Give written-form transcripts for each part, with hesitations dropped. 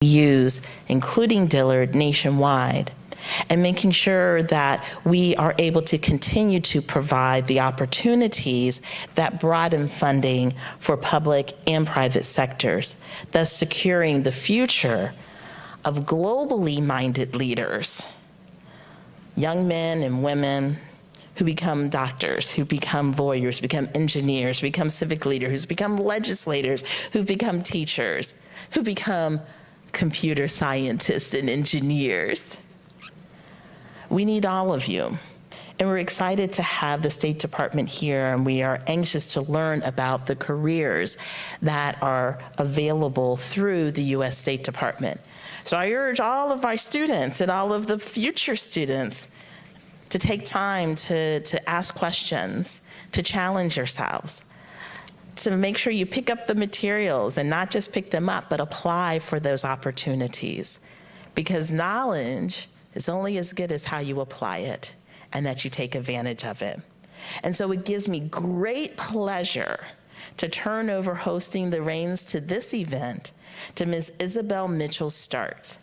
use, including Dillard, nationwide, and making sure that we are able to continue to provide the opportunities that broaden funding for public and private sectors, thus securing the future of globally minded leaders, young men and women who become doctors, who become lawyers, become engineers, become civic leaders, who become legislators, who become teachers, who become computer scientists and engineers. We need all of you. And we're excited to have the State Department here, and we are anxious to learn about the careers that are available through the U.S. State Department. So I urge all of our students and all of the future students to take time to ask questions, to challenge yourselves, to make sure you pick up the materials and not just pick them up, but apply for those opportunities. Because knowledge is only as good as how you apply it and that you take advantage of it. And so it gives me great pleasure to turn over hosting the reins to this event to Ms. Isabel Mitchell-Starks,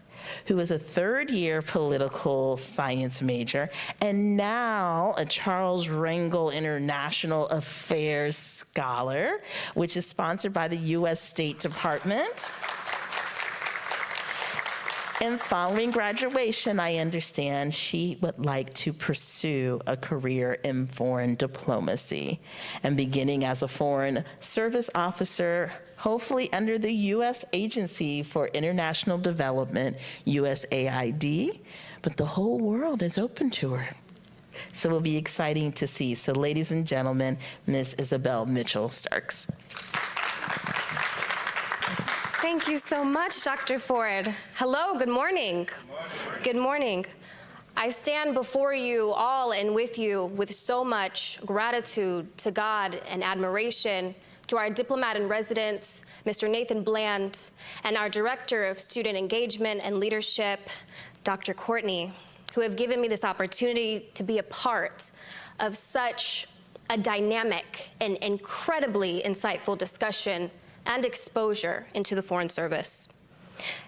who is a third-year political science major and now a Charles Rangel International Affairs Scholar, which is sponsored by the U.S. State Department. And following graduation, I understand she would like to pursue a career in foreign diplomacy and beginning as a foreign service officer, hopefully under the U.S. Agency for International Development, USAID, but the whole world is open to her. So it'll be exciting to see. So ladies and gentlemen, Ms. Isabel Mitchell-Starks. Thank you so much, Dr. Ford. Hello, good morning. Good morning. Good morning. I stand before you all and with you with so much gratitude to God and admiration to our diplomat in residence, Mr. Nathan Bland, and our Director of Student Engagement and Leadership, Dr. Courtney, who have given me this opportunity to be a part of such a dynamic and incredibly insightful discussion and exposure into the Foreign Service.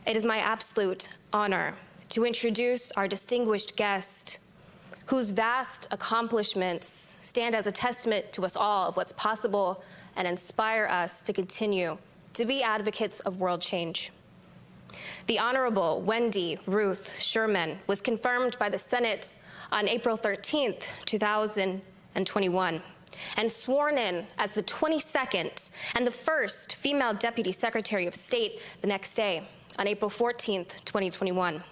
It is my absolute honor to introduce our distinguished guest, whose vast accomplishments stand as a testament to us all of what's possible and inspire us to continue to be advocates of world change. The Honorable Wendy Ruth Sherman was confirmed by the Senate on April 13th, 2021. And sworn in as the 22nd and the first female Deputy Secretary of State the next day on April 14th, 2021.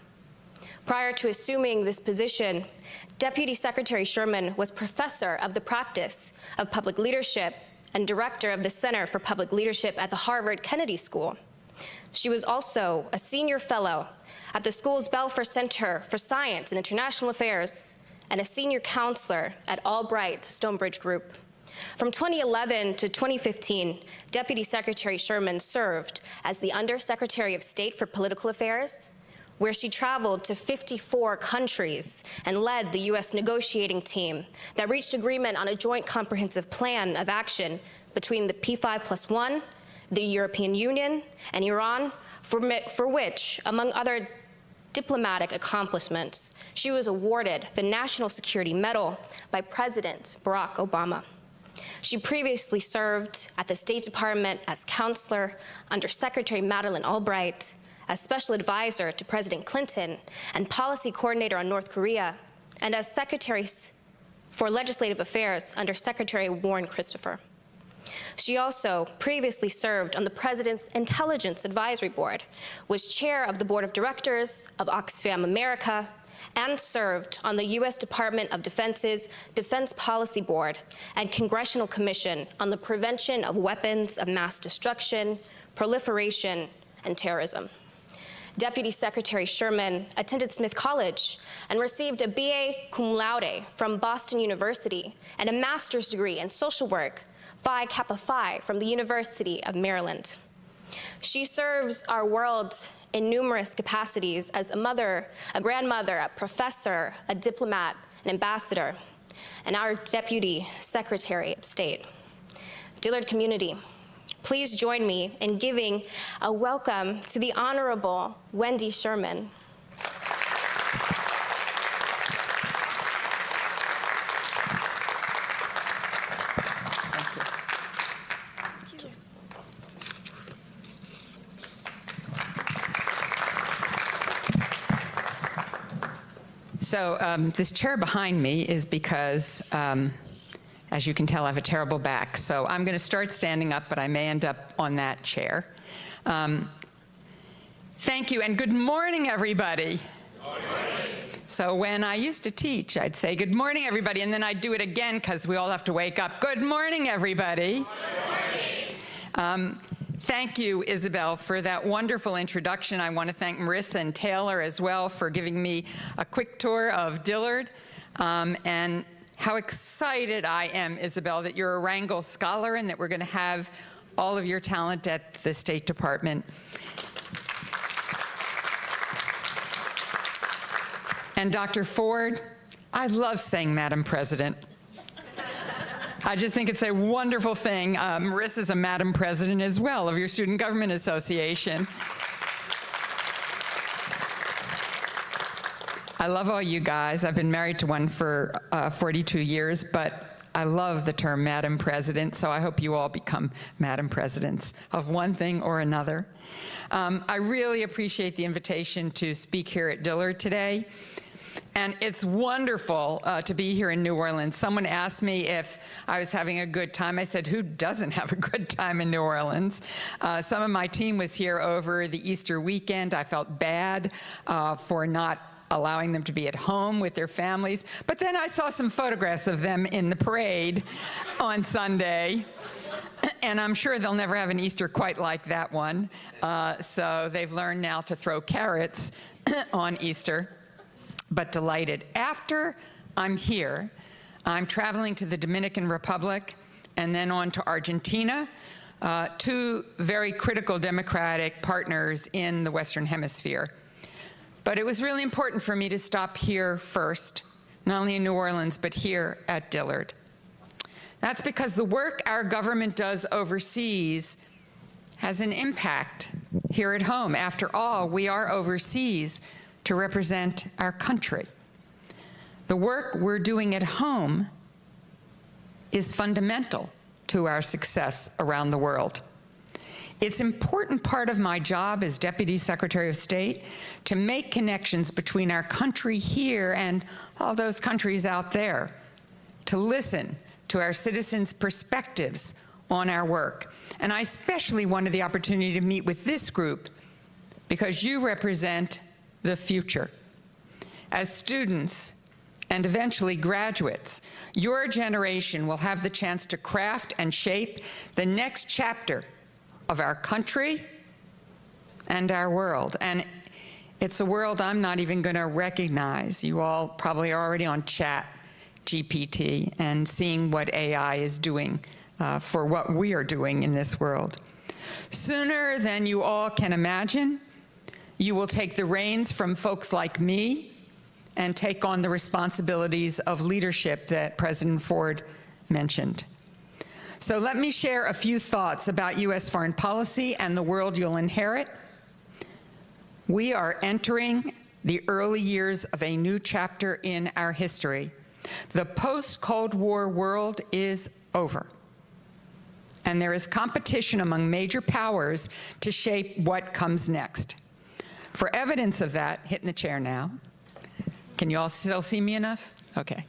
Prior to assuming this position, Deputy Secretary Sherman was professor of the practice of public leadership and director of the Center for Public Leadership at the Harvard Kennedy School. She was also a senior fellow at the school's Belfer Center for Science and International Affairs and a senior counselor at Albright Stonebridge Group. From 2011 to 2015, Deputy Secretary Sherman served as the Undersecretary of State for Political Affairs, where she traveled to 54 countries and led the U.S. negotiating team that reached agreement on a joint comprehensive plan of action between the P5+1, the European Union, and Iran, for which, among other diplomatic accomplishments, she was awarded the National Security Medal by President Barack Obama. She previously served at the State Department as counselor under Secretary Madeleine Albright, as special advisor to President Clinton and policy coordinator on North Korea, and as Secretary for Legislative Affairs under Secretary Warren Christopher. She also previously served on the President's Intelligence Advisory Board, was chair of the Board of Directors of Oxfam America, and served on the U.S. Department of Defense's Defense Policy Board and Congressional Commission on the Prevention of Weapons of Mass Destruction, Proliferation, and Terrorism. Deputy Secretary Sherman attended Smith College and received a BA cum laude from Boston University and a master's degree in social work, Phi Kappa Phi, from the University of Maryland. She serves our world in numerous capacities as a mother, a grandmother, a professor, a diplomat, an ambassador, and our Deputy Secretary of State. Dillard community, Please join me in giving a welcome to the Honorable Wendy Sherman. So this chair behind me is because, as you can tell, I have a terrible back. So I'm going to start standing up, but I may end up on that chair. Thank you, and good morning, everybody. Good morning. So when I used to teach, I'd say, good morning, everybody, and then I'd do it again because we all have to wake up. Good morning, everybody. Good morning. Thank you, Isabel, for that wonderful introduction. I want to thank Marissa and Taylor as well for giving me a quick tour of Dillard. And how excited I am, Isabel, that you're a Wrangell Scholar and that we're going to have all of your talent at the State Department. And Dr. Ford, I love saying Madam President. I just think it's a wonderful thing. Marissa's a Madam President as well of your Student Government Association. I love all you guys. I've been married to one for 42 years, but I love the term Madam President, so I hope you all become Madam Presidents of one thing or another. I really appreciate the invitation to speak here at Dillard today. And it's wonderful to be here in New Orleans. Someone asked me if I was having a good time. I said, who doesn't have a good time in New Orleans? Some of my team was here over the Easter weekend. I felt bad for not allowing them to be at home with their families. But then I saw some photographs of them in the parade on Sunday. And I'm sure they'll never have an Easter quite like that one. So they've learned now to throw carrots on Easter. But delighted. After I'm here, I'm traveling to the Dominican Republic and then on to Argentina, two very critical democratic partners in the Western Hemisphere. But it was really important for me to stop here first, not only in New Orleans, but here at Dillard. That's because the work our government does overseas has an impact here at home. After all, we are overseas to represent our country. The work we're doing at home is fundamental to our success around the world. It's an important part of my job as Deputy Secretary of State to make connections between our country here and all those countries out there, to listen to our citizens' perspectives on our work. And I especially wanted the opportunity to meet with this group because you represent the future. As students and eventually graduates, your generation will have the chance to craft and shape the next chapter of our country and our world. And it's a world I'm not even going to recognize. You all probably are already on Chat GPT and seeing what AI is doing for what we are doing in this world. Sooner than you all can imagine, you will take the reins from folks like me and take on the responsibilities of leadership that President Ford mentioned. So let me share a few thoughts about U.S. foreign policy and the world you'll inherit. We are entering the early years of a new chapter in our history. The post-Cold War world is over. And there is competition among major powers to shape what comes next. For evidence of that, hitting the chair now. Can you all still see me enough? Okay.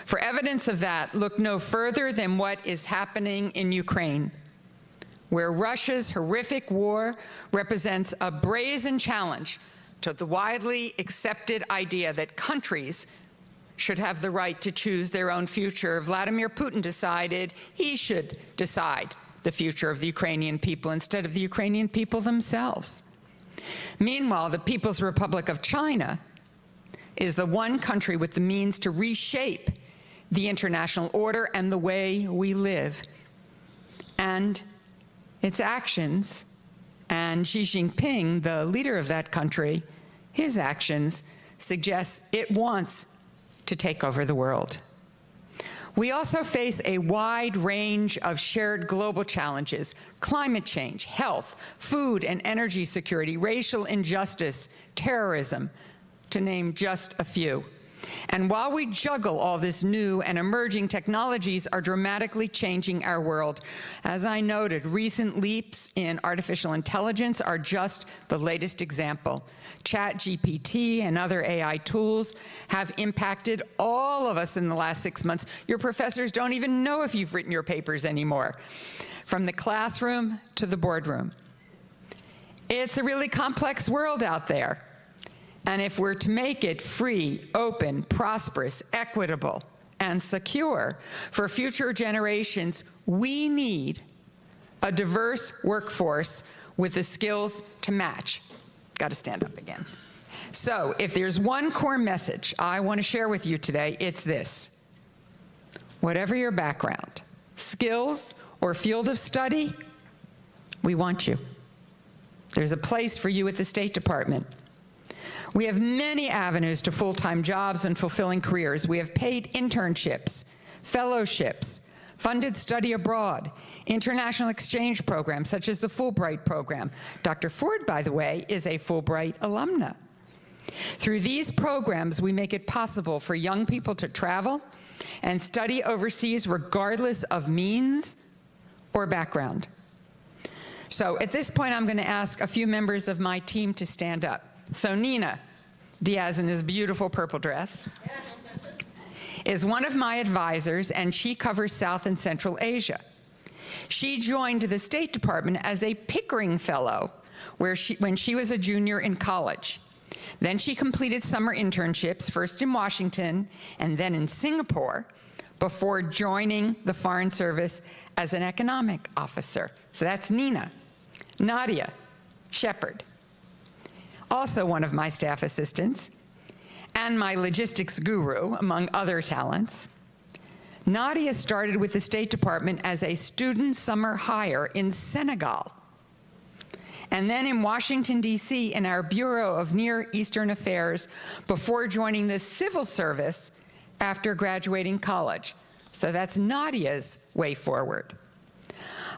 For evidence of that, look no further than what is happening in Ukraine, where Russia's horrific war represents a brazen challenge to the widely accepted idea that countries should have the right to choose their own future. Vladimir Putin decided he should decide the future of the Ukrainian people instead of the Ukrainian people themselves. Meanwhile, the People's Republic of China is the one country with the means to reshape the international order and the way we live. And its actions, and Xi Jinping, the leader of that country, his actions suggest it wants to take over the world. We also face a wide range of shared global challenges: climate change, health, food and energy security, racial injustice, terrorism, to name just a few. And while we juggle all this new and emerging technologies are dramatically changing our world. As I noted, recent leaps in artificial intelligence are just the latest example. ChatGPT and other AI tools have impacted all of us in the last 6 months. Your professors don't even know if you've written your papers anymore, from the classroom to the boardroom. It's a really complex world out there. And if we're to make it free, open, prosperous, equitable, and secure for future generations, we need a diverse workforce with the skills to match. Got to stand up again. So if there's one core message I want to share with you today, it's this. Whatever your background, skills, or field of study, we want you. There's a place for you at the State Department. We have many avenues to full-time jobs and fulfilling careers. We have paid internships, fellowships, funded study abroad, international exchange programs such as the Fulbright program. Dr. Ford, by the way, is a Fulbright alumna. Through these programs, we make it possible for young people to travel and study overseas regardless of means or background. So at this point, I'm going to ask a few members of my team to stand up. So Nina Diaz, in this beautiful purple dress, is one of my advisors, and she covers South and Central Asia. She joined the State Department as a Pickering Fellow when she was a junior in college. Then she completed summer internships, first in Washington and then in Singapore, before joining the Foreign Service as an economic officer. So that's Nina. Nadia Shepard, also one of my staff assistants, and my logistics guru, among other talents. Nadia started with the State Department as a student summer hire in Senegal, and then in Washington, D.C. in our Bureau of Near Eastern Affairs before joining the civil service after graduating college. So that's Nadia's way forward.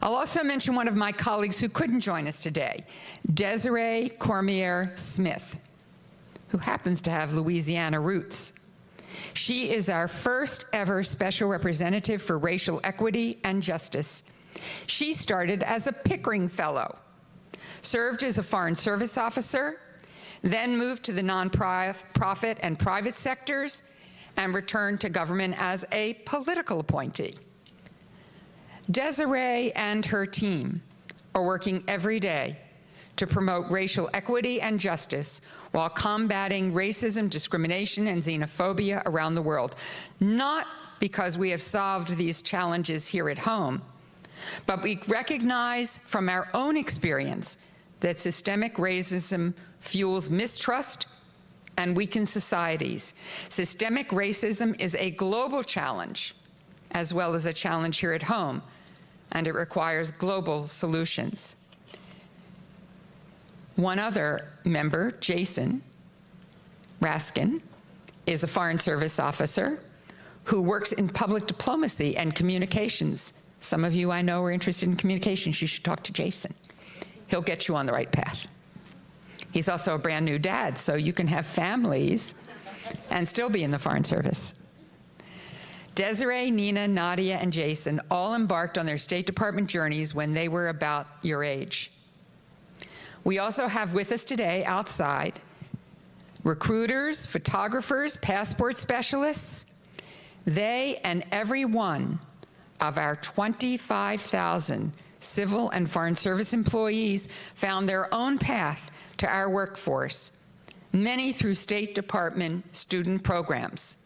I'll also mention one of my colleagues who couldn't join us today, Desiree Cormier Smith, who happens to have Louisiana roots. She is our first ever special representative for racial equity and justice. She started as a Pickering Fellow, served as a Foreign Service officer, then moved to the nonprofit and private sectors, and returned to government as a political appointee. Desiree and her team are working every day to promote racial equity and justice while combating racism, discrimination, and xenophobia around the world. Not because we have solved these challenges here at home, but we recognize from our own experience that systemic racism fuels mistrust and weakens societies. Systemic racism is a global challenge, as well as a challenge here at home, and it requires global solutions. One other member, Jason Raskin, is a Foreign Service officer who works in public diplomacy and communications. Some of you I know are interested in communications. You should talk to Jason. He'll get you on the right path. He's also a brand new dad, so you can have families and still be in the Foreign Service. Desiree, Nina, Nadia, and Jason all embarked on their State Department journeys when they were about your age. We also have with us today, outside, recruiters, photographers, passport specialists. They and every one of our 25,000 civil and Foreign Service employees found their own path to our workforce, many through State Department student programs.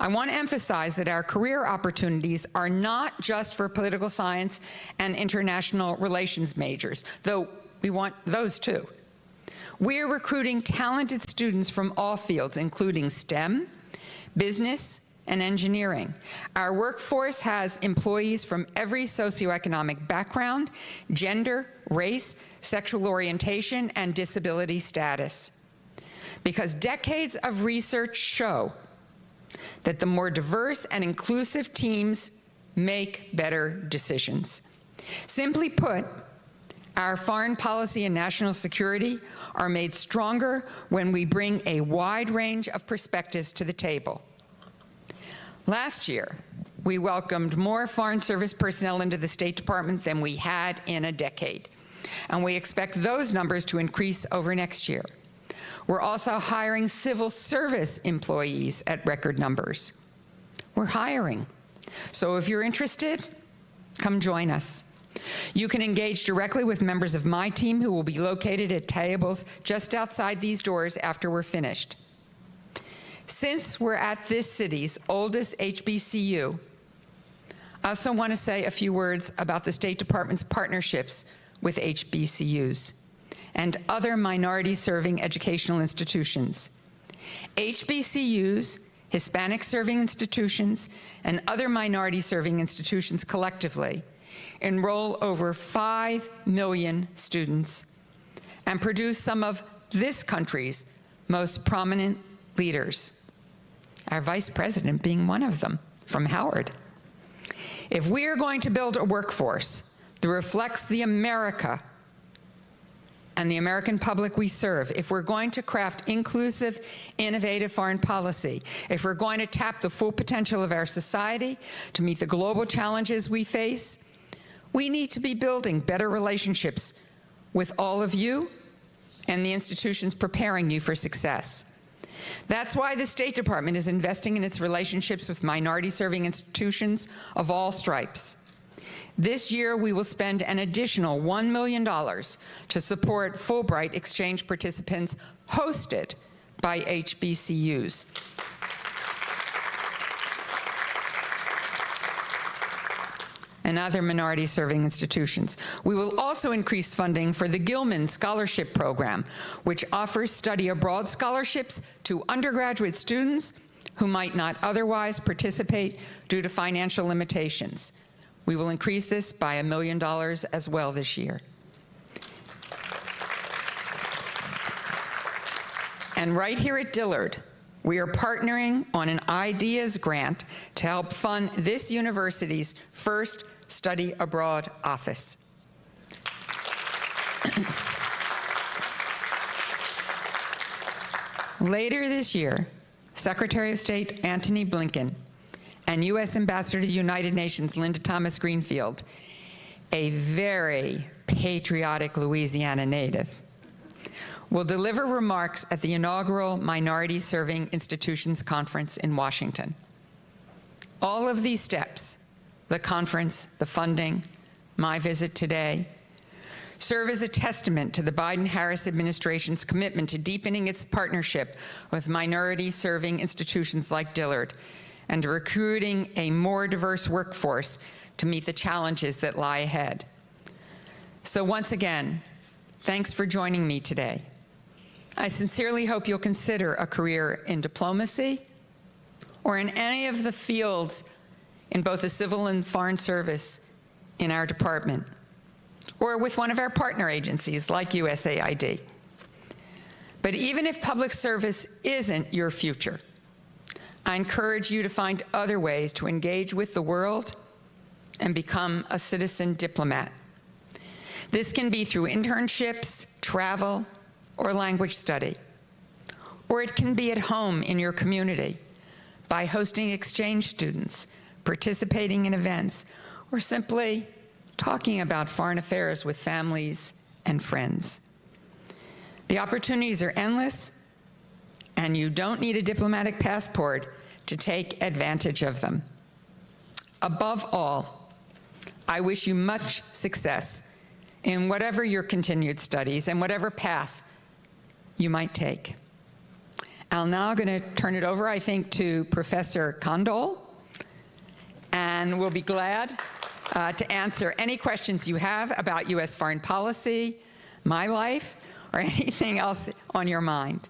I want to emphasize that our career opportunities are not just for political science and international relations majors, though we want those too. We're recruiting talented students from all fields, including STEM, business, and engineering. Our workforce has employees from every socioeconomic background, gender, race, sexual orientation, and disability status. Because decades of research show that the more diverse and inclusive teams make better decisions. Simply put, our foreign policy and national security are made stronger when we bring a wide range of perspectives to the table. Last year, we welcomed more Foreign Service personnel into the State Department than we had in a decade, and we expect those numbers to increase over next year. We're also hiring civil service employees at record numbers. We're hiring. So if you're interested, come join us. You can engage directly with members of my team who will be located at tables just outside these doors after we're finished. Since we're at this city's oldest HBCU, I also want to say a few words about the State Department's partnerships with HBCUs and other minority-serving educational institutions. HBCUs, Hispanic-serving institutions, and other minority-serving institutions collectively enroll over 5 million students and produce some of this country's most prominent leaders, our vice president being one of them, from Howard. If we are going to build a workforce that reflects the America and the American public we serve, if we're going to craft inclusive, innovative foreign policy, if we're going to tap the full potential of our society to meet the global challenges we face, we need to be building better relationships with all of you and the institutions preparing you for success. That's why the State Department is investing in its relationships with minority-serving institutions of all stripes. This year, we will spend an additional $1 million to support Fulbright exchange participants hosted by HBCUs. And other minority-serving institutions. We will also increase funding for the Gilman Scholarship Program, which offers study abroad scholarships to undergraduate students who might not otherwise participate due to financial limitations. We will increase this by $1 million as well this year. And right here at Dillard, we are partnering on an IDEAS grant to help fund this university's first study abroad office. Later this year, Secretary of State Antony Blinken and U.S. Ambassador to the United Nations Linda Thomas-Greenfield, a very patriotic Louisiana native, will deliver remarks at the inaugural Minority Serving Institutions Conference in Washington. All of these steps, the conference, the funding, my visit today, serve as a testament to the Biden-Harris administration's commitment to deepening its partnership with minority-serving institutions like Dillard and to recruiting a more diverse workforce to meet the challenges that lie ahead. So once again, thanks for joining me today. I sincerely hope you'll consider a career in diplomacy or in any of the fields in both the civil and foreign service in our department, or with one of our partner agencies like USAID. But even if public service isn't your future, I encourage you to find other ways to engage with the world and become a citizen diplomat. This can be through internships, travel, or language study. Or it can be at home in your community by hosting exchange students, participating in events, or simply talking about foreign affairs with families and friends. The opportunities are endless, and you don't need a diplomatic passport to take advantage of them. Above all, I wish you much success in whatever your continued studies and whatever path you might take. I'm now going to turn it over, I think, to Professor Condol, and we'll be glad to answer any questions you have about U.S. foreign policy, my life, or anything else on your mind.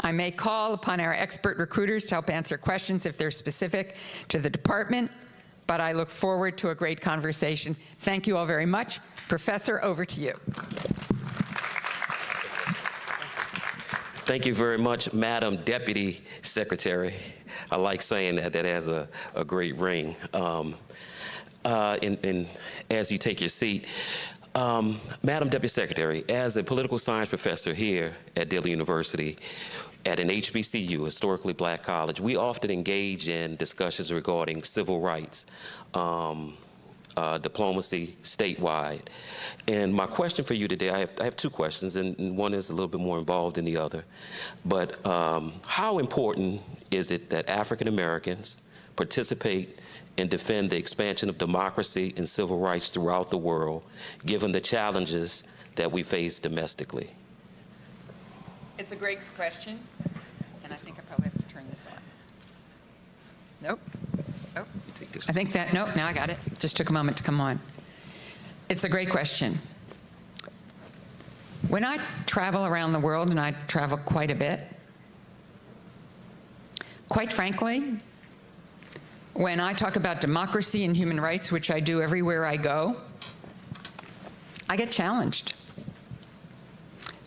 I may call upon our expert recruiters to help answer questions if they're specific to the department, but I look forward to a great conversation. Thank you all very much. Professor, over to you. Thank you very much, Madam Deputy Secretary. I like saying that. That has a great ring. And as you take your seat, Madam Deputy Secretary, as a political science professor here at Dillard University, at an HBCU, historically black college, we often engage in discussions regarding civil rights, diplomacy statewide. And my question for you today, I have two questions, and one is a little bit more involved than the other. But how important is it that African Americans participate and defend the expansion of democracy and civil rights throughout the world, given the challenges that we face domestically? It's a great question, and I think I probably have to turn this on. Nope. Oh, I think that, nope, now I got it. Just took a moment to come on. It's a great question. When I travel around the world, and I travel quite a bit, quite frankly, when I talk about democracy and human rights, which I do everywhere I go, I get challenged.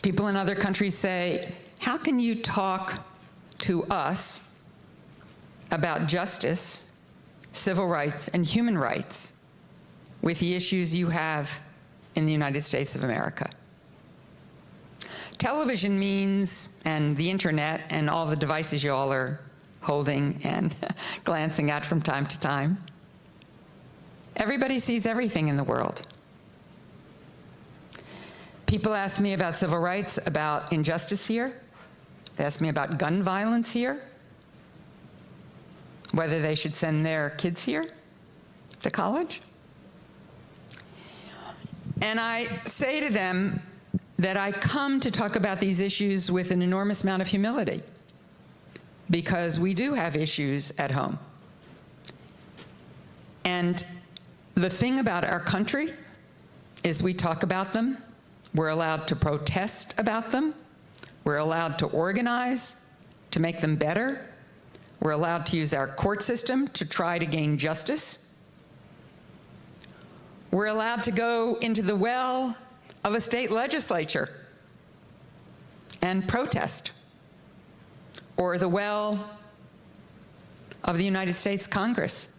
People in other countries say, how can you talk to us about justice, civil rights, and human rights with the issues you have in the United States of America? Television means, and the internet, and all the devices you all are holding and glancing at from time to time, everybody sees everything in the world. People ask me about civil rights, about injustice here. They ask me about gun violence here, whether they should send their kids here to college. And I say to them that I come to talk about these issues with an enormous amount of humility, because we do have issues at home. And the thing about our country is we talk about them, we're allowed to protest about them, we're allowed to organize to make them better, we're allowed to use our court system to try to gain justice, we're allowed to go into the well of a state legislature and protest, or the well of the United States Congress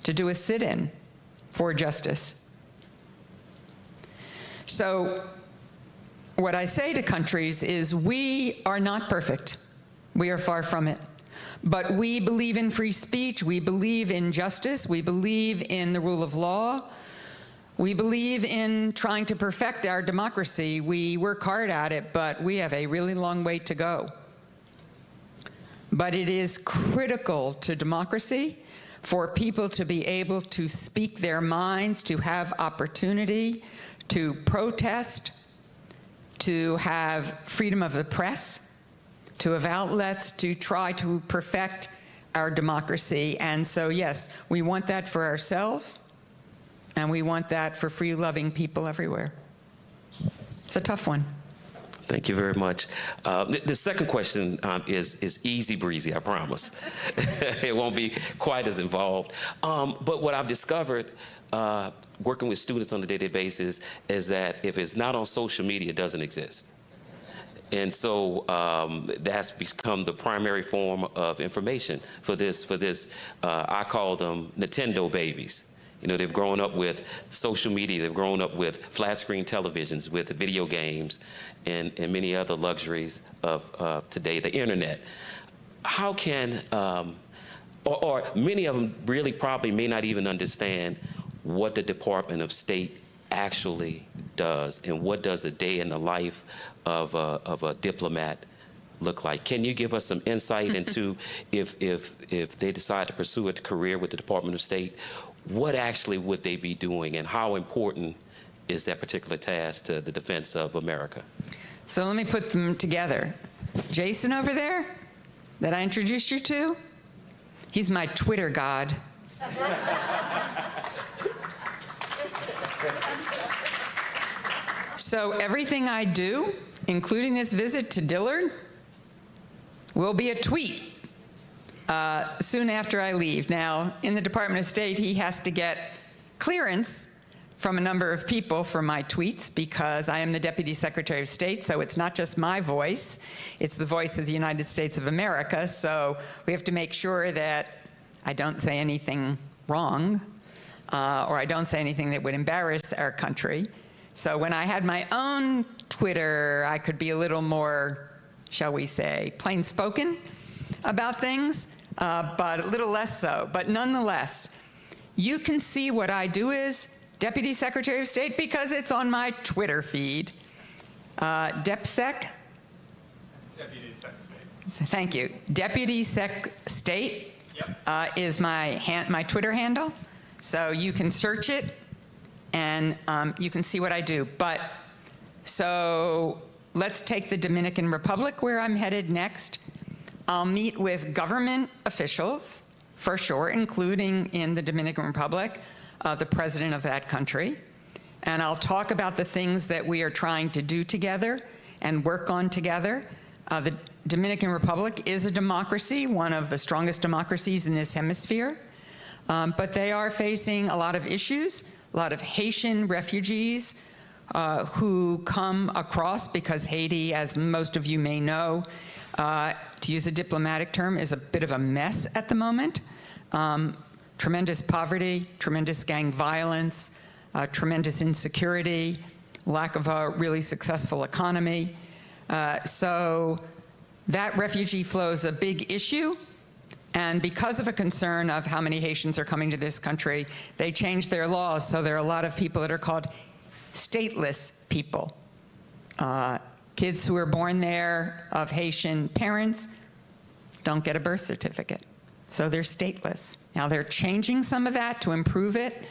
to do a sit-in for justice. So what I say to countries is, we are not perfect. We are far from it. But we believe in free speech, we believe in justice, we believe in the rule of law, we believe in trying to perfect our democracy. We work hard at it, but we have a really long way to go. But it is critical to democracy for people to be able to speak their minds, to have opportunity, to protest, to have freedom of the press, to have outlets to try to perfect our democracy. And so, yes, we want that for ourselves, and we want that for free, loving people everywhere. It's a tough one. Thank you very much. The second question is easy breezy, I promise. It won't be quite as involved. But what I've discovered working with students on a daily basis is that if it's not on social media, it doesn't exist. And so that's become the primary form of information for this, I call them Nintendo babies. You know, they've grown up with social media, they've grown up with flat screen televisions, with video games, and many other luxuries of today, the internet. How can, or many of them really probably may not even understand what the Department of State actually does, and what does a day in the life of a diplomat look like. Can you give us some insight into if they decide to pursue a career with the Department of State, what actually would they be doing, and how important is that particular task to the defense of America? So let me put them together. Jason over there, that I introduced you to, he's my Twitter god. So everything I do, including this visit to Dillard, will be a tweet soon after I leave. Now, in the Department of State, he has to get clearance from a number of people for my tweets, because I am the Deputy Secretary of State, so it's not just my voice, it's the voice of the United States of America, so we have to make sure that I don't say anything wrong, or I don't say anything that would embarrass our country. So when I had my own Twitter, I could be a little more, shall we say, plain-spoken about things, but a little less so. But nonetheless, you can see what I do is Deputy Secretary of State because it's on my Twitter feed. DepSec? Deputy Sec State. Thank you. Deputy Sec State is my Twitter handle. So you can search it and you can see what I do. But so let's take the Dominican Republic, where I'm headed next. I'll meet with government officials, for sure, including in the Dominican Republic, the president of that country. And I'll talk about the things that we are trying to do together and work on together. The Dominican Republic is a democracy, one of the strongest democracies in this hemisphere. But they are facing a lot of issues, a lot of Haitian refugees who come across because Haiti, as most of you may know, to use a diplomatic term, is a bit of a mess at the moment. Tremendous poverty, tremendous gang violence, tremendous insecurity, lack of a really successful economy. So that refugee flow is a big issue. And because of a concern of how many Haitians are coming to this country, they changed their laws. So there are a lot of people that are called stateless people. Kids who are born there of Haitian parents don't get a birth certificate. So they're stateless. Now they're changing some of that to improve it,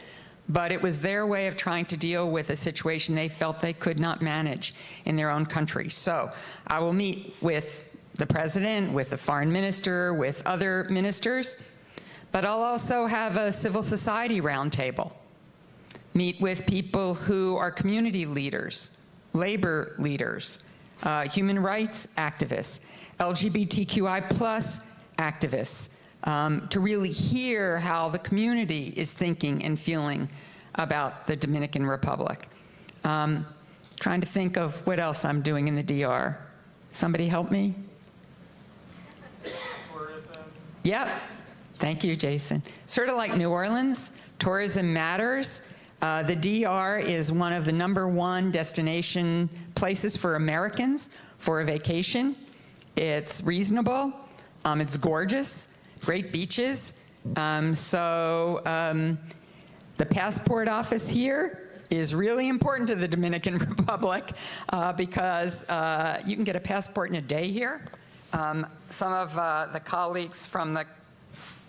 but it was their way of trying to deal with a situation they felt they could not manage in their own country. So I will meet with the president, with the foreign minister, with other ministers, but I'll also have a civil society roundtable. Meet with people who are community leaders, labor leaders, human rights activists, LGBTQI+ activists, to really hear how the community is thinking and feeling about the Dominican Republic. Trying to think of what else I'm doing in the DR. Somebody help me? Tourism. Yep. Thank you, Jason. Sort of like New Orleans, tourism matters. The DR is one of the #1 destination places for Americans for a vacation. It's reasonable. It's gorgeous. Great beaches. The passport office here is really important to the Dominican Republic because you can get a passport in a day here. Some of the colleagues from the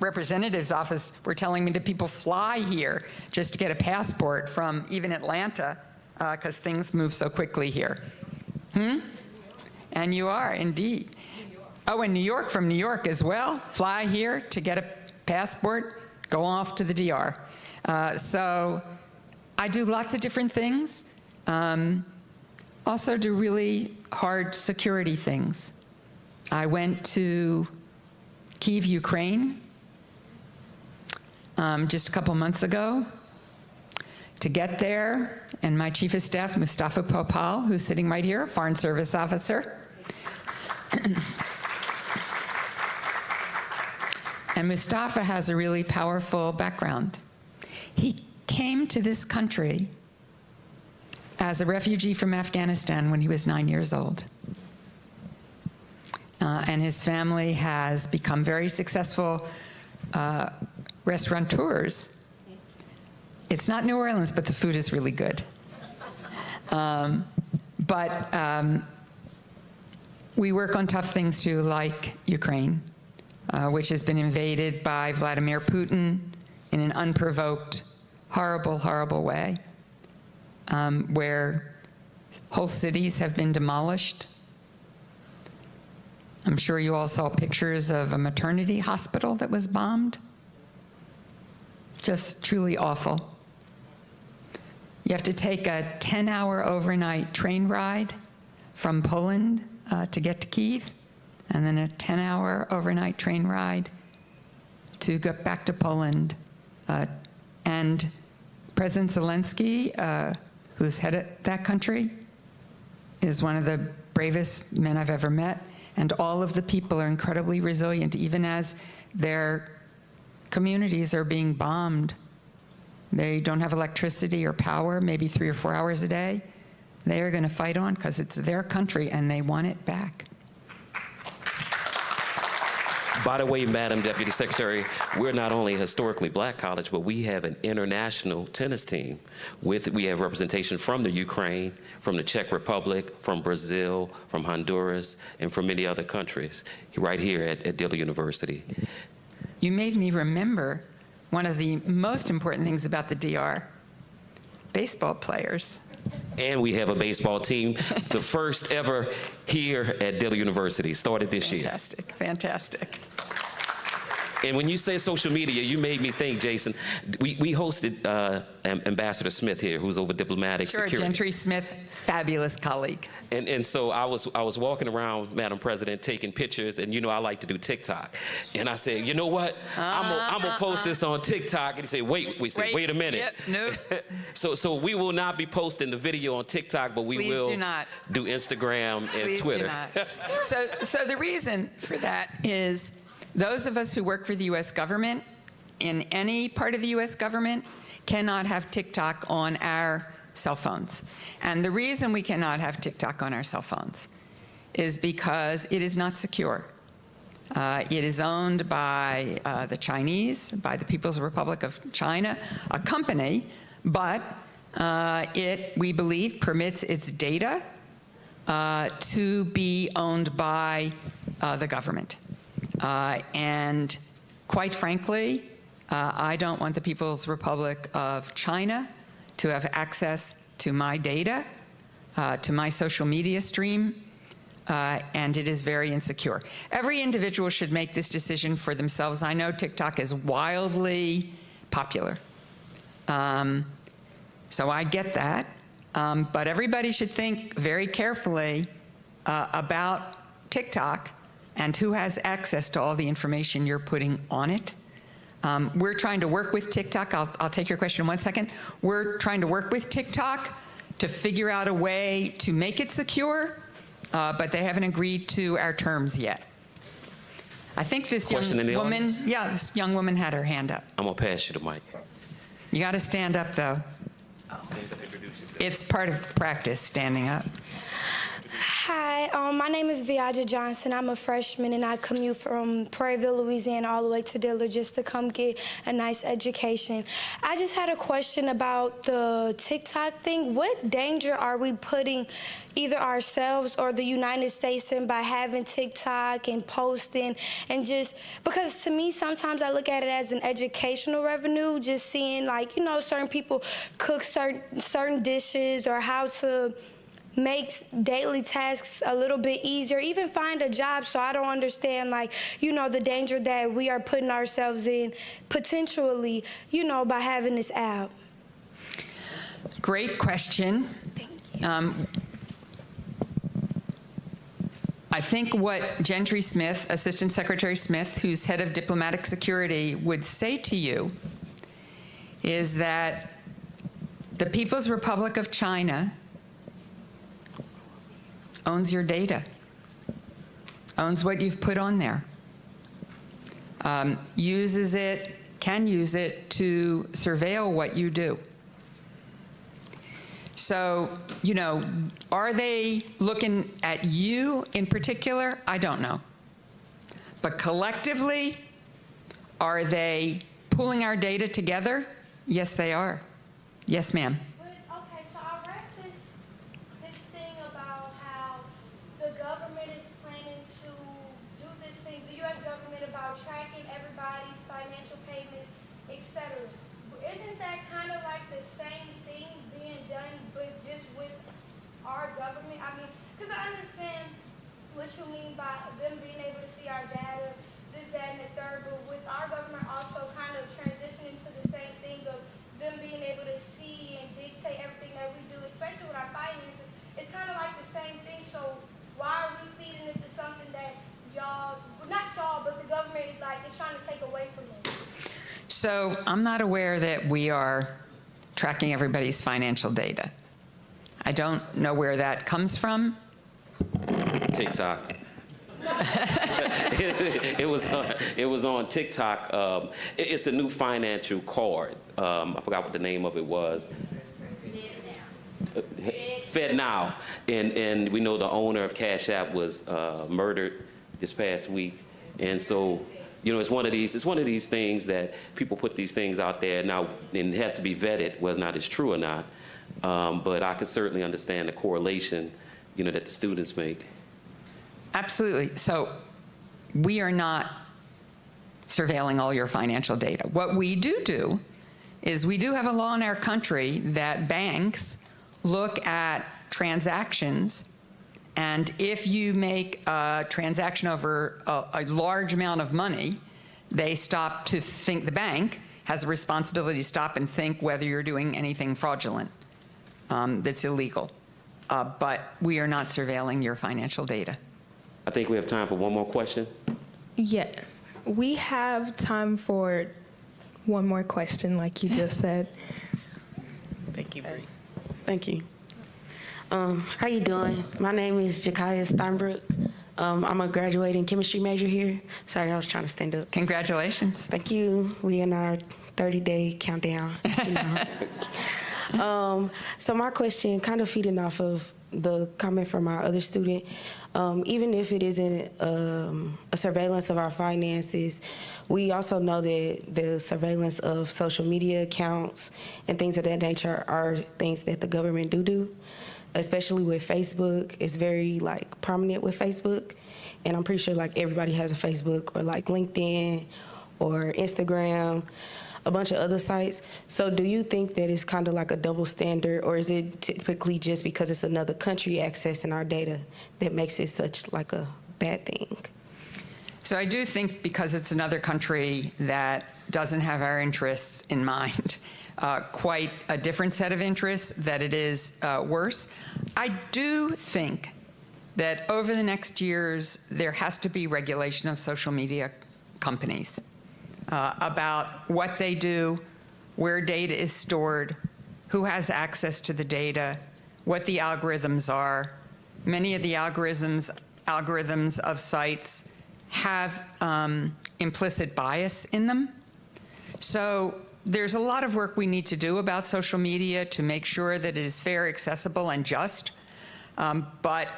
representative's office were telling me that people fly here just to get a passport from even Atlanta because things move so quickly here. And you are, indeed. Oh, and New York, from New York as well. Fly here to get a passport, go off to the DR. So I do lots of different things. Also do really hard security things. I went to Kyiv, Ukraine, just a couple months ago. To get there, and my chief of staff, Mustafa Popal, who's sitting right here, Foreign Service officer. And Mustafa has a really powerful background. He came to this country as a refugee from Afghanistan when he was 9 years old. And his family has become very successful restaurateurs. It's not New Orleans, but the food is really good. We work on tough things too, like Ukraine, which has been invaded by Vladimir Putin in an unprovoked, horrible, horrible way, where whole cities have been demolished. I'm sure you all saw pictures of a maternity hospital that was bombed. Just truly awful. You have to take a 10-hour overnight train ride from Poland to get to Kyiv, and then a 10-hour overnight train ride to get back to Poland. And President Zelensky, who's head of that country, is one of the bravest men I've ever met, and all of the people are incredibly resilient, even as their communities are being bombed. They don't have electricity or power, maybe 3 or 4 hours a day. They are going to fight on because it's their country and they want it back. By the way, Madam Deputy Secretary, we're not only a historically black college, but we have an international tennis team. We have representation from the Ukraine, from the Czech Republic, from Brazil, from Honduras, and from many other countries, right here at Dillard University. You made me remember one of the most important things about the DR, baseball players. And we have a baseball team, the first ever here at Dillard University, started this year. Fantastic, fantastic. And when you say social media, you made me think, Jason, we hosted Ambassador Smith here, who's over diplomatic security. Gentry Smith, fabulous colleague. And so I was walking around, Madam President, taking pictures, and you know I like to do TikTok. And I said, you know what? I'm gonna post this on TikTok. And he said, wait a minute. Yep, nope. So we will not be posting the video on TikTok, but we will do Instagram and Please Twitter. Do not. So the reason for that is those of us who work for the U.S. government, in any part of the U.S. government, cannot have TikTok on our cell phones. And the reason we cannot have TikTok on our cell phones is because it is not secure. It is owned by the Chinese, by the People's Republic of China, a company, but we believe, permits its data to be owned by the government. And quite frankly, I don't want the People's Republic of China to have access to my data, to my social media stream, and it is very insecure. Every individual should make this decision for themselves. I know TikTok is wildly popular, so I get that, but everybody should think very carefully about TikTok and who has access to all the information you're putting on it. We're trying to work with TikTok. I'll take your question in 1 second. We're trying to work with TikTok to figure out a way to make it secure, but they haven't agreed to our terms yet. I think this Question in the young woman, audience? yeah, this young woman had her hand up. I'm gonna pass you the mic. You got to stand up, though. It's part of practice, standing up. Hi, my name is Viaja Johnson. I'm a freshman, and I commute from Prairieville, Louisiana, all the way to Dillard just to come get a nice education. I just had a question about the TikTok thing. What danger are we putting either ourselves or the United States in by having TikTok and posting, and just because to me sometimes I look at it as an educational revenue, just seeing, like, you know, certain people cook certain dishes or how to makes daily tasks a little bit easier, even find a job. So I don't understand, like, you know, the danger that we are putting ourselves in potentially, you know, by having this app. Great question. I think what Gentry Smith, Assistant Secretary Smith, who's head of diplomatic security, would say to you is that the People's Republic of China owns your data, owns what you've put on there, uses it, can use it to surveil what you do. So, you know, are they looking at you in particular? I don't know. But collectively, are they pulling our data together? Yes, they are. Yes, ma'am. Okay, so I read this thing about how the government is planning to do this thing, the U.S. government, about tracking everybody's financial payments, etc. Isn't that kind of like the same thing being done, but just with our government? I mean, because I understand what you mean by them being able to see our data, this, that, and the third, but with our government also kind of transitioning to the same thing of them being able to see and dictate everything that we do, especially with our finances. It's kind of like the same thing. So why are we feeding into something that y'all, not y'all, but the government, like, is trying to take away from us? So I'm not aware that we are tracking everybody's financial data. I don't know where that comes from. TikTok. It was on TikTok. It's a new financial card. I forgot what the name of it was. FedNow, and we know the owner of Cash App was murdered this past week, and so it's one of these things that people put these things out there now, and it has to be vetted whether or not it's true or not. But I could certainly understand the correlation, that the students make. Absolutely. So we are not surveilling all your financial data. What we do is we do have a law in our country that banks look at transactions, and if you make a transaction over a large amount of money, they stop to think, the bank has a responsibility to stop and think whether you're doing anything fraudulent that's illegal. But we are not surveilling your financial data. I think we have time for one more question. Yeah, we have time for one more question, like you just said. Thank you, Bree. Thank you. How you doing? My name is Jakaya Steinbrook. I'm a graduating chemistry major here. Sorry, I was trying to stand up. Congratulations. Thank you. We in our 30-day countdown. So my question, kind of feeding off of the comment from our other student, even if it isn't a surveillance of our finances, we also know that the surveillance of social media accounts and things of that nature are things that the government do, especially with Facebook. It's very prominent with Facebook, and I'm pretty sure everybody has a Facebook, or LinkedIn or Instagram, a bunch of other sites. So do you think that it's kind of like a double standard, or is it typically just because it's another country accessing our data that makes it such a bad thing? So I do think because it's another country that doesn't have our interests in mind, quite a different set of interests, that it is worse. I do think that over the next years, there has to be regulation of social media companies about what they do, where data is stored, who has access to the data, what the algorithms are. Many of the algorithms of sites have implicit bias in them. So there's a lot of work we need to do about social media to make sure that it is fair, accessible, and just. But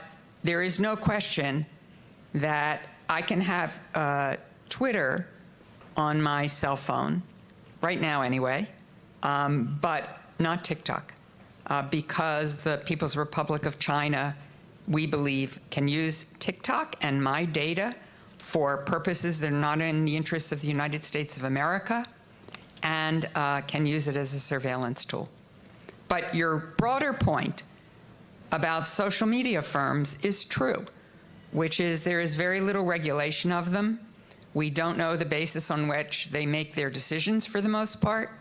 there is no question that I can have Twitter on my cell phone, right now anyway, but not TikTok, because the People's Republic of China, we believe, can use TikTok and my data for purposes that are not in the interests of the United States of America, and can use it as a surveillance tool. But your broader point about social media firms is true, which is there is very little regulation of them. We don't know the basis on which they make their decisions for the most part.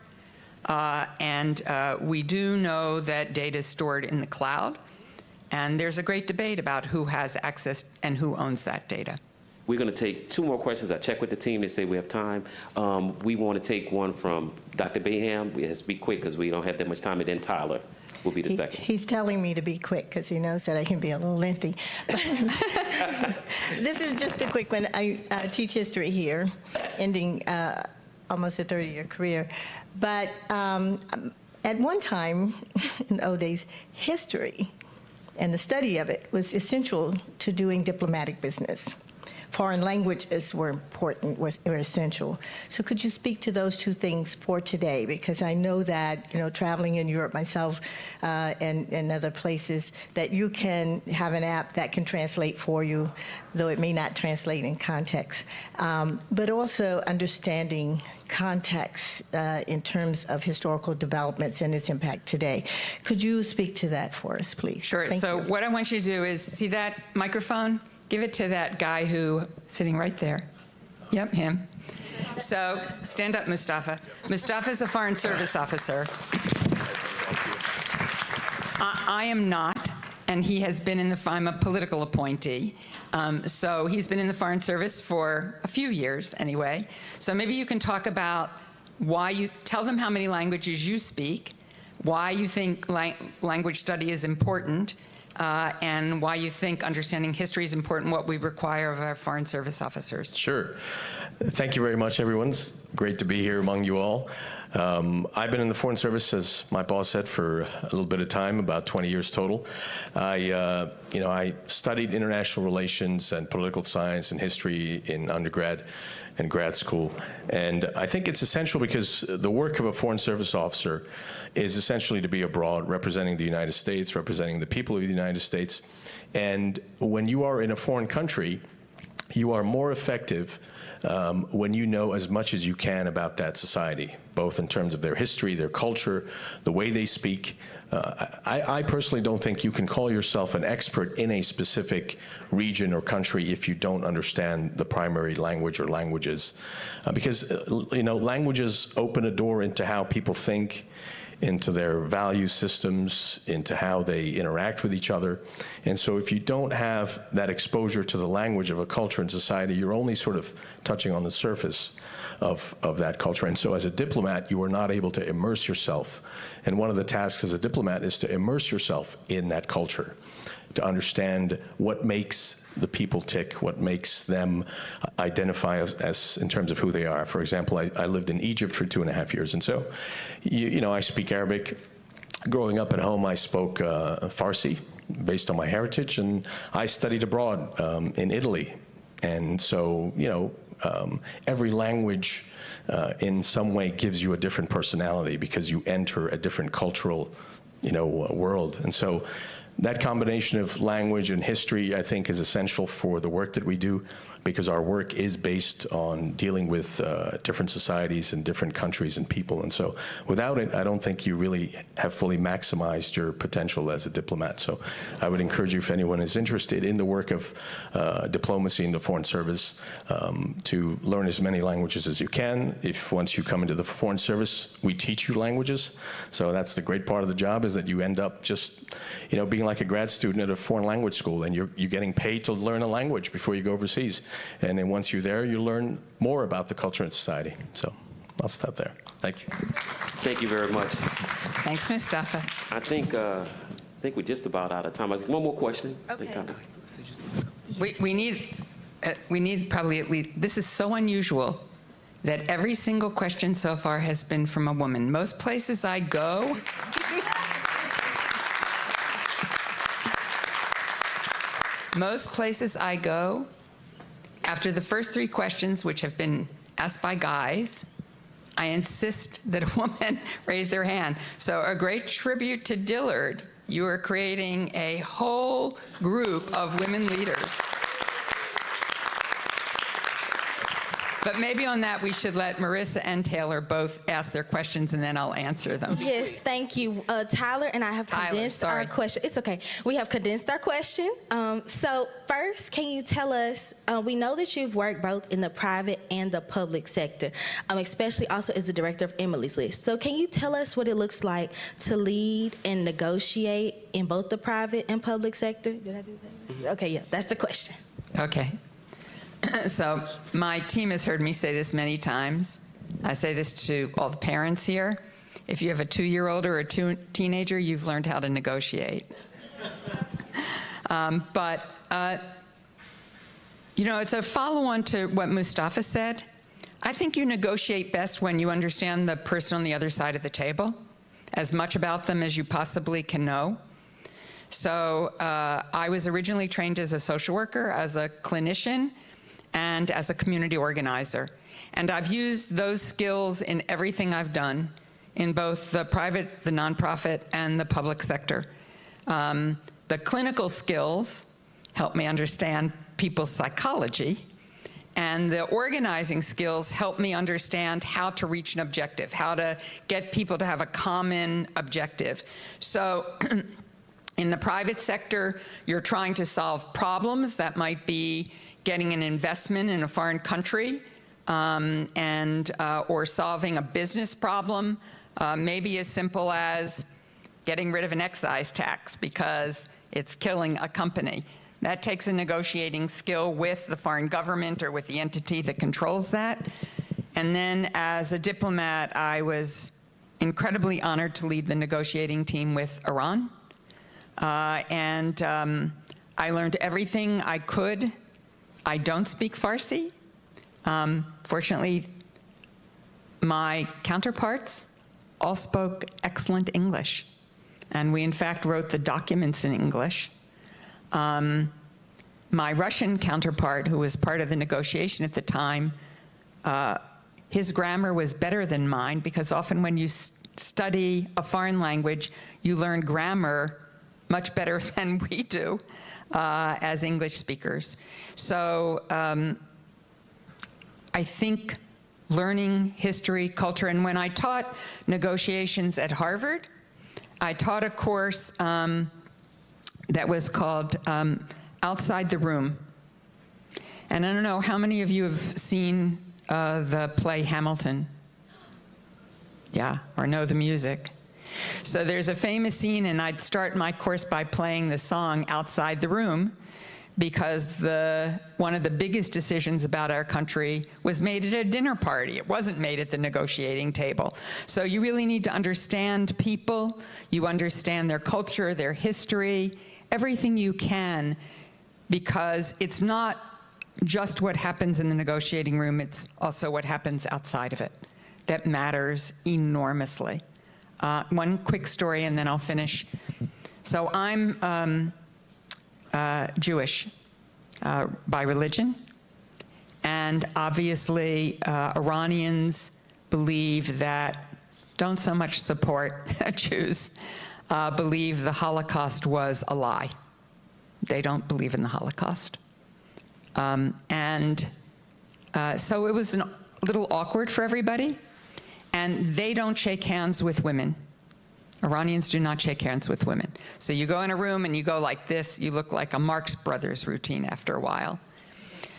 And we do know that data is stored in the cloud. And there's a great debate about who has access and who owns that data. We're going to take two more questions. I checked with the team. They say we have time. We want to take one from Dr. Baham. We have to be quick because we don't have that much time. And then Tyler will be the second. He's telling me to be quick because he knows that I can be a little lengthy. This is just a quick one. I teach history here, ending almost a 30-year career. But at one time, in the old days, history and the study of it was essential to doing diplomatic business. Foreign languages were important, were essential. So could you speak to those two things for today? Because I know that, traveling in Europe myself and other places, that you can have an app that can translate for you, though it may not translate in context. But also understanding context in terms of historical developments and its impact today. Could you speak to that for us, please? Sure. Thank you. What I want you to do is, see that microphone? Give it to that guy who, sitting right there. Yep, him. So stand up, Mustafa. Mustafa's a Foreign Service officer. I am not, and he has been I'm a political appointee. So he's been in the Foreign Service for a few years anyway. So maybe you can talk about tell them how many languages you speak, why you think language study is important, and why you think understanding history is important, what we require of our Foreign Service officers. Sure. Thank you very much, everyone. It's great to be here among you all. I've been in the Foreign Service, as my boss said, for a little bit of time, about 20 years total. I studied international relations and political science and history in undergrad and grad school. And I think it's essential because the work of a Foreign Service officer is essentially to be abroad, representing the United States, representing the people of the United States. And when you are in a foreign country, you are more effective when you know as much as you can about that society, both in terms of their history, their culture, the way they speak. I personally don't think you can call yourself an expert in a specific region or country if you don't understand the primary language or languages. Because languages open a door into how people think, into their value systems, into how they interact with each other. And so if you don't have that exposure to the language of a culture and society, you're only sort of touching on the surface of that culture. And so as a diplomat, you are not able to immerse yourself. And one of the tasks as a diplomat is to immerse yourself in that culture, to understand what makes the people tick, what makes them identify as in terms of who they are. For example, I lived in Egypt for 2.5 years, and so, I speak Arabic. Growing up at home, I spoke Farsi, based on my heritage, and I studied abroad in Italy. And so, every language in some way gives you a different personality because you enter a different cultural, world. And so that combination of language and history, I think, is essential for the work that we do, because our work is based on dealing with different societies and different countries and people. And so without it, I don't think you really have fully maximized your potential as a diplomat. So I would encourage you, if anyone is interested in the work of diplomacy in the Foreign Service, to learn as many languages as you can. If once you come into the Foreign Service, we teach you languages. So that's the great part of the job, is that you end up just being like a grad student at a foreign language school, and you're getting paid to learn a language before you go overseas. And then once you're there, you learn more about the culture and society. So I'll stop there. Thank you. Thank you very much. Thanks, Mustafa. I think we're just about out of time. One more question. Okay. We need probably at least, this is so unusual that every single question so far has been from a woman. Most places I go, after the first 3 questions, which have been asked by guys, I insist that a woman raise their hand. So a great tribute to Dillard. You are creating a whole group of women leaders. But maybe on that, we should let Marissa and Taylor both ask their questions, and then I'll answer them. Yes, thank you. Tyler and I have condensed our question. It's okay. We have condensed our question. So first, can you tell us, we know that you've worked both in the private and the public sector, especially also as the director of Emily's List. So can you tell us what it looks like to lead and negotiate in both the private and public sector? Did I do that? Mm-hmm. Okay, yeah, that's the question. Okay. So my team has heard me say this many times. I say this to all the parents here. If you have a 2-year-old or a teenager, you've learned how to negotiate. It's a follow-on to what Mustafa said. I think you negotiate best when you understand the person on the other side of the table, as much about them as you possibly can know. So I was originally trained as a social worker, as a clinician, and as a community organizer. And I've used those skills in everything I've done, in both the private, the nonprofit, and the public sector. The clinical skills help me understand people's psychology, and the organizing skills help me understand how to reach an objective, how to get people to have a common objective. So in the private sector, you're trying to solve problems that might be getting an investment in a foreign country, or solving a business problem, maybe as simple as getting rid of an excise tax because it's killing a company. That takes a negotiating skill with the foreign government or with the entity that controls that. And then as a diplomat, I was incredibly honored to lead the negotiating team with Iran. I learned everything I could. I don't speak Farsi. Fortunately, my counterparts all spoke excellent English. And we, in fact, wrote the documents in English. My Russian counterpart, who was part of the negotiation at the time, his grammar was better than mine, because often when you study a foreign language, you learn grammar much better than we do as English speakers. So I think learning history, culture, and when I taught negotiations at Harvard, I taught a course that was called Outside the Room. And I don't know how many of you have seen the play Hamilton? Yeah, or know the music. So there's a famous scene, and I'd start my course by playing the song Outside the Room, because one of the biggest decisions about our country was made at a dinner party. It wasn't made at the negotiating table. So you really need to understand people, you understand their culture, their history, everything you can, because it's not just what happens in the negotiating room, it's also what happens outside of it that matters enormously. One quick story, and then I'll finish. So I'm Jewish by religion, and obviously Iranians believe that, don't so much support Jews, believe the Holocaust was a lie. They don't believe in the Holocaust. So it was a little awkward for everybody, and they don't shake hands with women. Iranians do not shake hands with women. So you go in a room and you go like this, you look like a Marx Brothers routine after a while.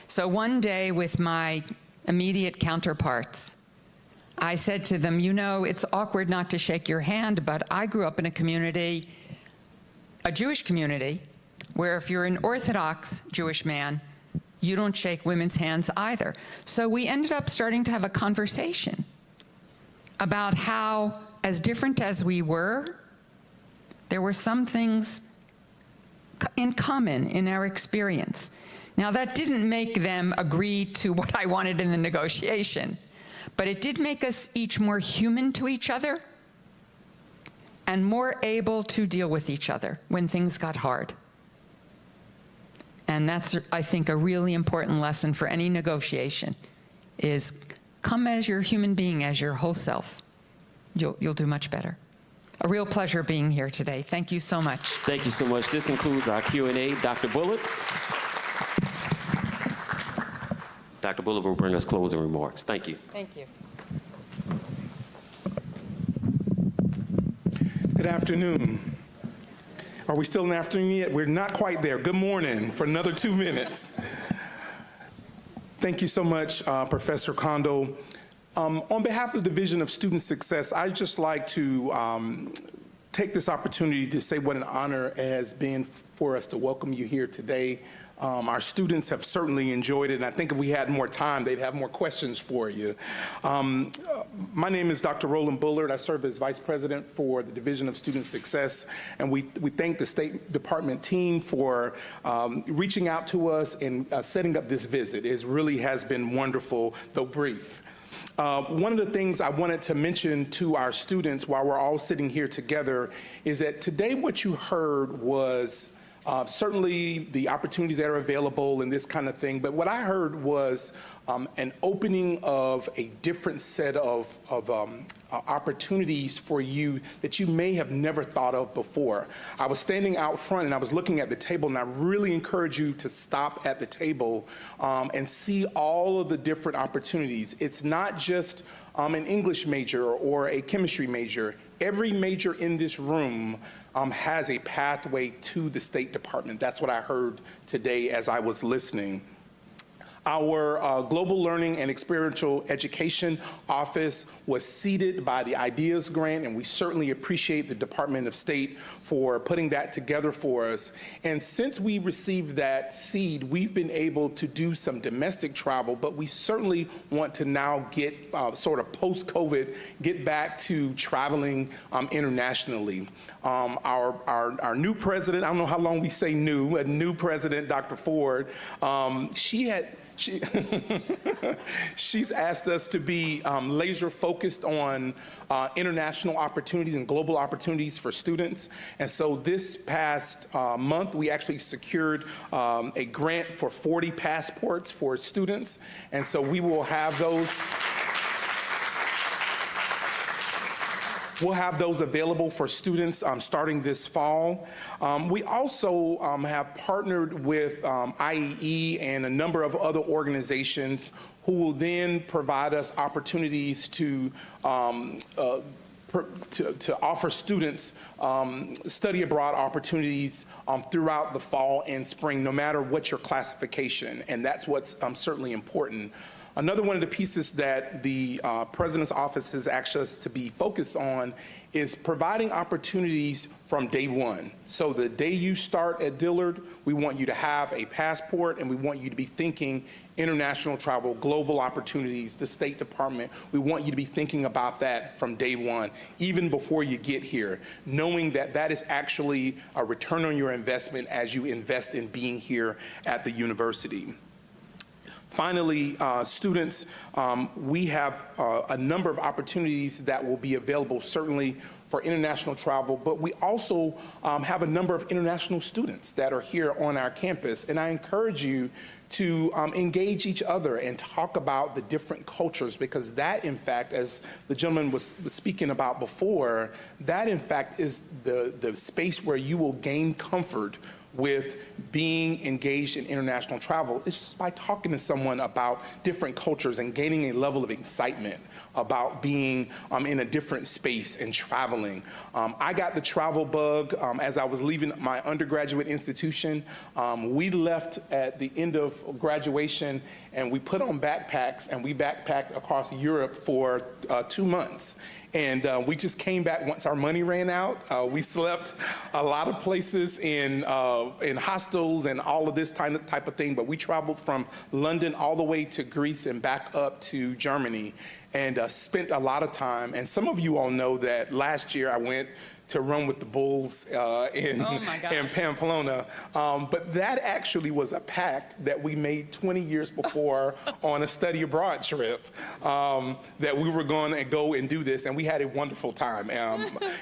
So one day with my immediate counterparts, I said to them, you know, it's awkward not to shake your hand, but I grew up in a community, a Jewish community, where if you're an Orthodox Jewish man, you don't shake women's hands either. So we ended up starting to have a conversation about how, as different as we were, there were some things in common in our experience. Now, that didn't make them agree to what I wanted in the negotiation, but it did make us each more human to each other and more able to deal with each other when things got hard. And that's, I think, a really important lesson for any negotiation, is come as your human being, as your whole self. You'll do much better. A real pleasure being here today. Thank you so much. Thank you so much. This concludes our Q&A. Dr. Bullitt. Dr. Bullitt will bring us closing remarks. Thank you. Thank you. Good afternoon. Are we still in the afternoon yet? We're not quite there. Good morning for another 2 minutes. Thank you so much, Professor Kondo. On behalf of the Division of Student Success, I'd just like to take this opportunity to say what an honor it has been for us to welcome you here today. Our students have certainly enjoyed it, and I think if we had more time, they'd have more questions for you. My name is Dr. Roland Bullard. I serve as Vice President for the Division of Student Success, and we thank the State Department team for reaching out to us and setting up this visit. It really has been wonderful, though brief. One of the things I wanted to mention to our students while we're all sitting here together is that today what you heard was certainly the opportunities that are available and this kind of thing, but what I heard was an opening of a different set of opportunities for you that you may have never thought of before. I was standing out front and I was looking at the table, and I really encourage you to stop at the table and see all of the different opportunities. It's not just an English major or a chemistry major. Every major in this room has a pathway to the State Department. That's what I heard today as I was listening. Our Global Learning and Experiential Education Office was seeded by the IDEAS grant, and we certainly appreciate the Department of State for putting that together for us. And since we received that seed, we've been able to do some domestic travel, but we certainly want to now get sort of post-COVID, get back to traveling internationally. Our new president, I don't know how long we say new, a new president, Dr. Ford, she's asked us to be laser focused on international opportunities and global opportunities for students. And so this past month, we actually secured a grant for 40 passports for students. And so we will have those. We'll have those available for students starting this fall. We also have partnered with IEE and a number of other organizations who will then provide us opportunities to offer students study abroad opportunities throughout the fall and spring, no matter what your classification, and that's what's certainly important. Another one of the pieces that the President's Office has asked us to be focused on is providing opportunities from day one. So the day you start at Dillard, we want you to have a passport, and we want you to be thinking international travel, global opportunities, the State Department. We want you to be thinking about that from day one, even before you get here, knowing that that is actually a return on your investment as you invest in being here at the university. Finally, students, we have a number of opportunities that will be available, certainly for international travel, but we also have a number of international students that are here on our campus, and I encourage you to engage each other and talk about the different cultures, because that, in fact, as the gentleman was speaking about before, that, in fact, is the space where you will gain comfort with being engaged in international travel. It's just by talking to someone about different cultures and gaining a level of excitement about being in a different space and traveling. I got the travel bug as I was leaving my undergraduate institution. We left at the end of graduation, and we put on backpacks, and we backpacked across Europe for 2 months. And we just came back once our money ran out. We slept a lot of places in hostels and all of this type of thing, but we traveled from London all the way to Greece and back up to Germany, and spent a lot of time. And some of you all know that last year I went to run with the Bulls in Pamplona. But that actually was a pact that we made 20 years before on a study abroad trip, that we were going to go and do this, and we had a wonderful time.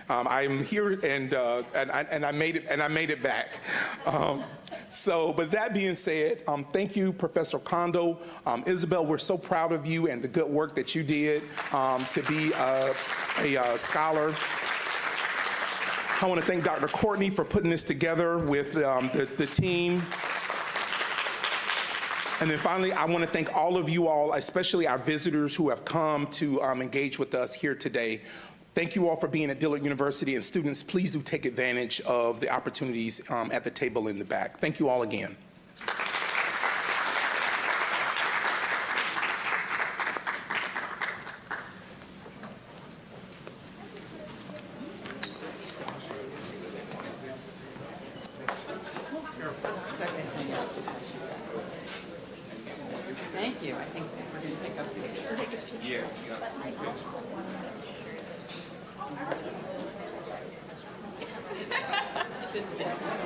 I'm here, and I made it back. But that being said, thank you, Professor Kondo. Isabel, we're so proud of you and the good work that you did to be a scholar. I want to thank Dr. Courtney for putting this together with the team. And then finally, I want to thank all of you all, especially our visitors who have come to engage with us here today. Thank you all for being at Dillard University, and students, please do take advantage of the opportunities at the table in the back. Thank you all again. Thank you. I think we're going to take up picture. Yeah. Just